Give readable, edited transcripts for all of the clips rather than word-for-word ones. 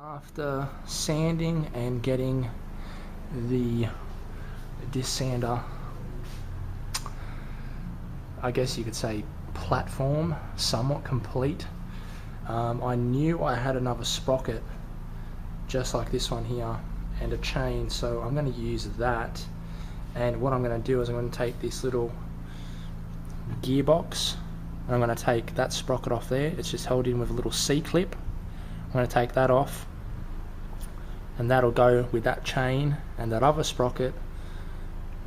After sanding and getting the disc sander, I guess you could say platform somewhat complete, I knew I had another sprocket just like this one here and a chain, so I'm going to use that. And what I'm going to do is I'm going to take this little gearbox and I'm going to take that sprocket off there. It's just held in with a little C-clip. I'm going to take that off, and that'll go with that chain and that other sprocket,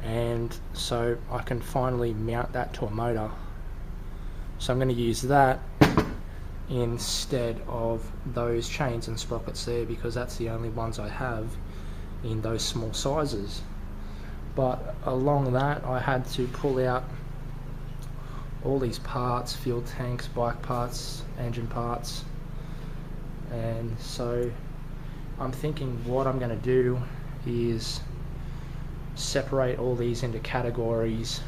and so I can finally mount that to a motor. So I'm going to use that instead of those chains and sprockets there, because that's the only ones I have in those small sizes. But along that, I had to pull out all these parts, fuel tanks, bike parts, engine parts, and so I'm thinking what I'm going to do is separate all these into categories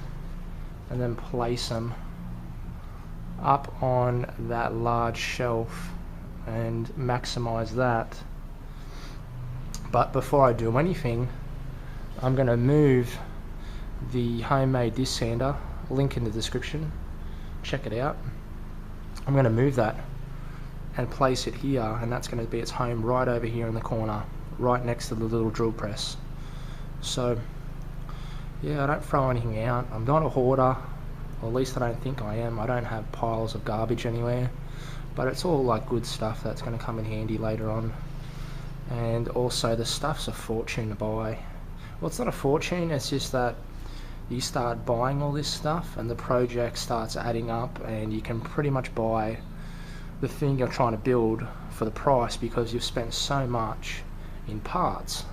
and then place them up on that large shelf and maximize that. But before I do anything, I'm going to move the homemade disc sander, link in the description, check it out. I'm going to move that and place it here, and that's going to be its home right over here in the corner, right next to the little drill press. So yeah, I don't throw anything out. I'm not a hoarder, or at least I don't think I am. I don't have piles of garbage anywhere, but it's all like good stuff that's going to come in handy later on. And also the stuff's a fortune to buy. Well, it's not a fortune, it's just that you start buying all this stuff and the project starts adding up, and you can pretty much buy the thing you're trying to build for the price because you've spent so much in parts.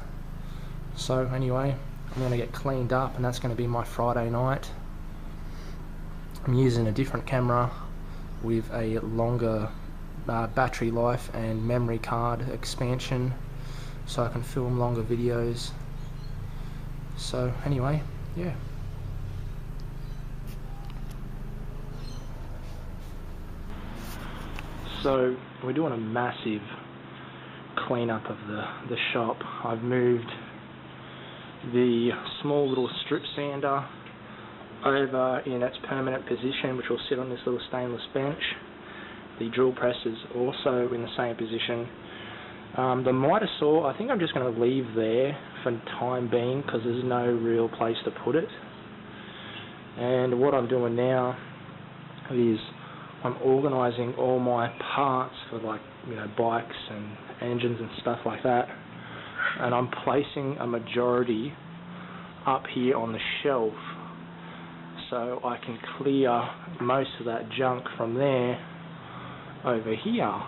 So anyway, I'm going to get cleaned up, and that's going to be my Friday night. I'm using a different camera with a longer battery life and memory card expansion, so I can film longer videos. So anyway, yeah. So we're doing a massive cleanup of the shop. I've moved the small little strip sander over in its permanent position, which will sit on this little stainless bench. The drill press is also in the same position. The miter saw, I think I'm just going to leave there for the time being because there's no real place to put it. And what I'm doing now is I'm organising all my parts for, like, you know, bikes and engines and stuff like that, and I'm placing a majority up here on the shelf so I can clear most of that junk from there over here.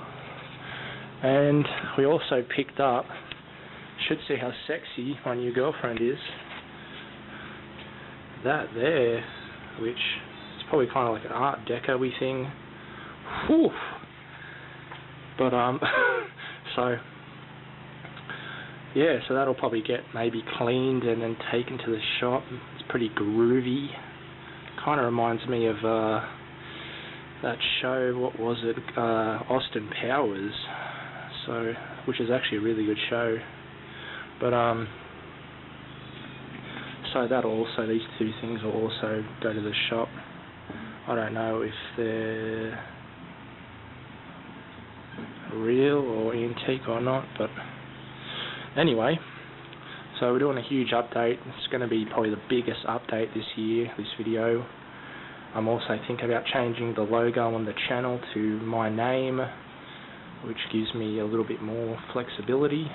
And we also picked up, should see how sexy my new girlfriend is, that there, which is probably kind of like an art deco-y thing. Whew. But so yeah, so that'll probably get maybe cleaned and then taken to the shop. It's pretty groovy. Kind of reminds me of that show, what was it, Austin Powers, so, which is actually a really good show. But so that'll also, these two things will also go to the shop. I don't know if they're real or antique or not, but anyway, so we're doing a huge update. It's going to be probably the biggest update this year, this video. I'm also thinking about changing the logo on the channel to my name, which gives me a little bit more flexibility.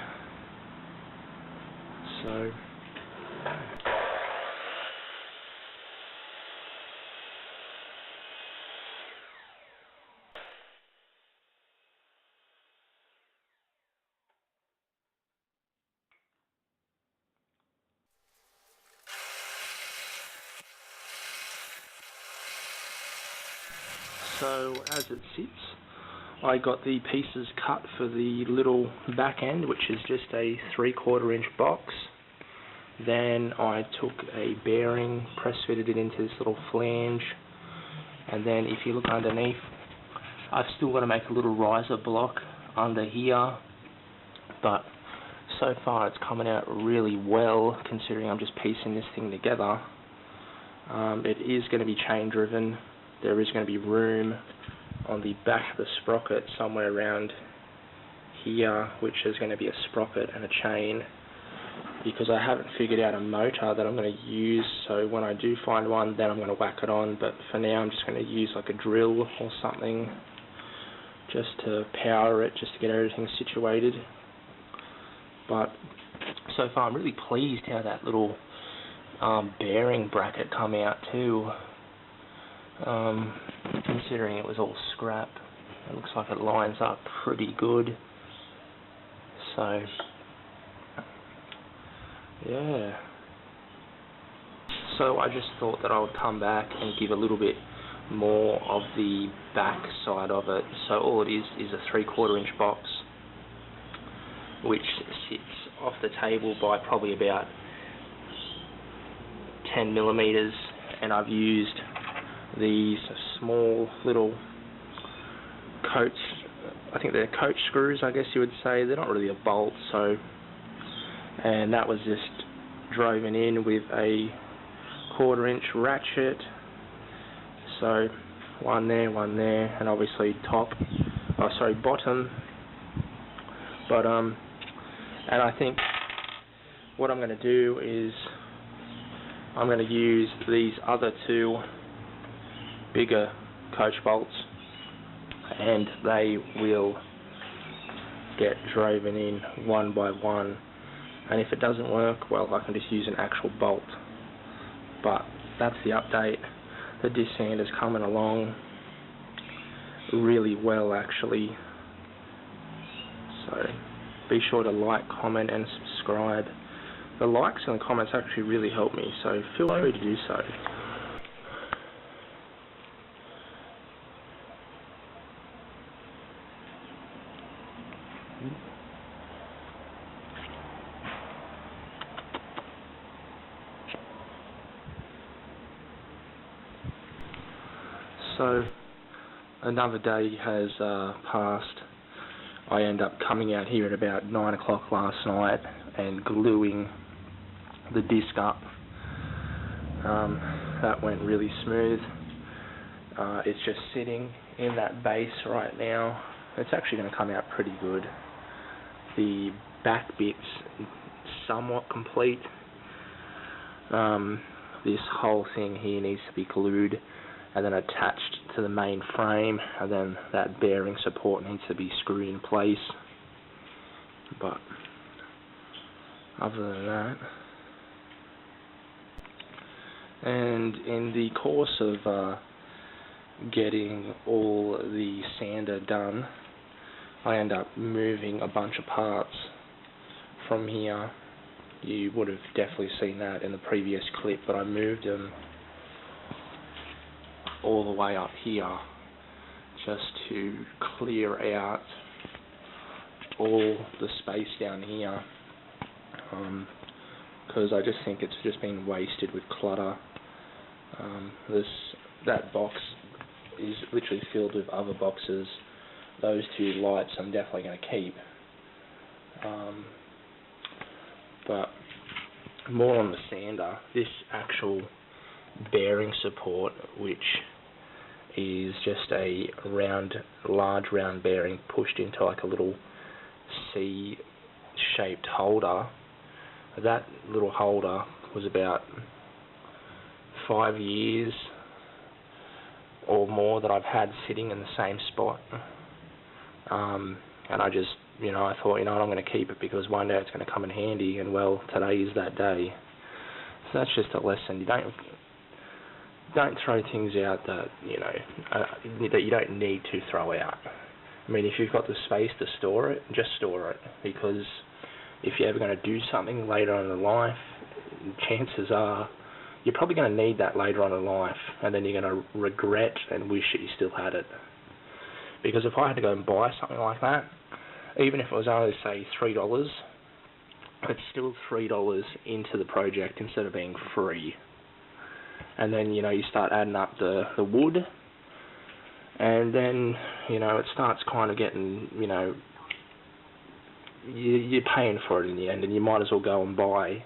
So as it sits, I got the pieces cut for the little back end, which is just a 3/4 inch box. Then I took a bearing, press fitted it into this little flange, and then if you look underneath, I've still got to make a little riser block under here but so far it's coming out really well considering I'm just piecing this thing together. It is going to be chain driven. There is going to be room on the back of the sprocket somewhere around here, which is going to be a sprocket and a chain, because I haven't figured out a motor that I'm going to use. So when I do find one, then I'm going to whack it on, but for now I'm just going to use like a drill or something just to power it, just to get everything situated. But so far I'm really pleased how that little bearing bracket come out too, considering it was all scrap. It looks like it lines up pretty good. So yeah, so I just thought that I would come back and give a little bit more of the back side of it. So all it is a 3/4 inch box which sits off the table by probably about 10 millimeters, and I've used these small little coach, I think they're coach screws, I guess you would say. They're not really a bolt, so, and that was just driven in with a 1/4 inch ratchet. So one there, and obviously bottom. But and I think what I'm going to do is I'm going to use these other two bigger coach bolts, and they will get driven in one by one. And if it doesn't work, well, I can just use an actual bolt. But that's the update. The disc sander is coming along really well, actually. So be sure to like, comment and subscribe. The likes and the comments actually really help me, so feel free to do so. So another day has passed. I end up coming out here at about 9 o'clock last night and gluing the disc up. That went really smooth. It's just sitting in that base right now. It's actually going to come out pretty good. The back bit's somewhat complete. This whole thing here needs to be glued and then attached to the main frame, and then that bearing support needs to be screwed in place. But other than that, and in the course of getting all the sander done, I end up moving a bunch of parts from here. You would have definitely seen that in the previous clip, but I moved them all the way up here just to clear out all the space down here, because I just think it's just been wasted with clutter. That box is literally filled with other boxes. Those two lights I'm definitely going to keep, but more on the sander. This actual bearing support, which is just a large round bearing pushed into like a little C-shaped holder. That little holder was about 5 years or more that I've had sitting in the same spot, and I just, I thought, I'm going to keep it because one day it's going to come in handy, and well, today is that day. So that's just a lesson. You don't throw things out that that you don't need to throw out. I mean, if you've got the space to store it, just store it, because if you're ever going to do something later on in life, chances are you're probably going to need that later on in life, and then you're going to regret and wish that you still had it. Because if I had to go and buy something like that, even if it was only, say, $3, it's still $3 into the project instead of being free. And then, you start adding up the wood, and then, it starts kind of getting, you're paying for it in the end, and you might as well go and buy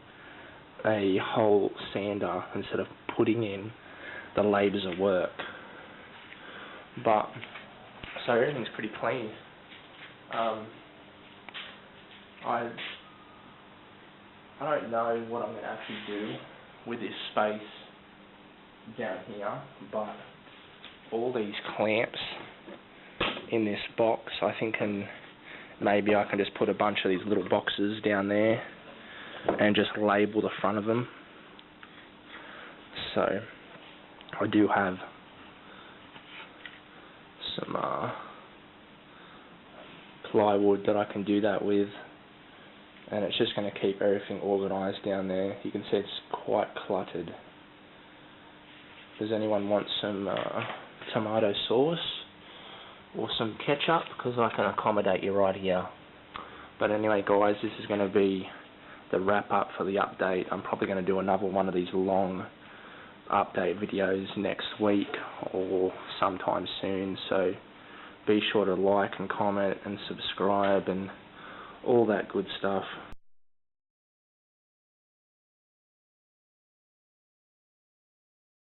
a whole sander instead of putting in the labours of work. But so everything's pretty clean. I don't know what I'm going to actually do with this space down here, but all these clamps in this box, I think maybe I can just put a bunch of these little boxes down there and just label the front of them. So I do have some plywood that I can do that with, and it's just going to keep everything organised down there. You can see it's quite cluttered. Does anyone want some tomato sauce or some ketchup? Because I can accommodate you right here. But anyway guys, this is going to be the wrap up for the update. I'm probably going to do another one of these long update videos next week or sometime soon, so be sure to like and comment and subscribe and all that good stuff.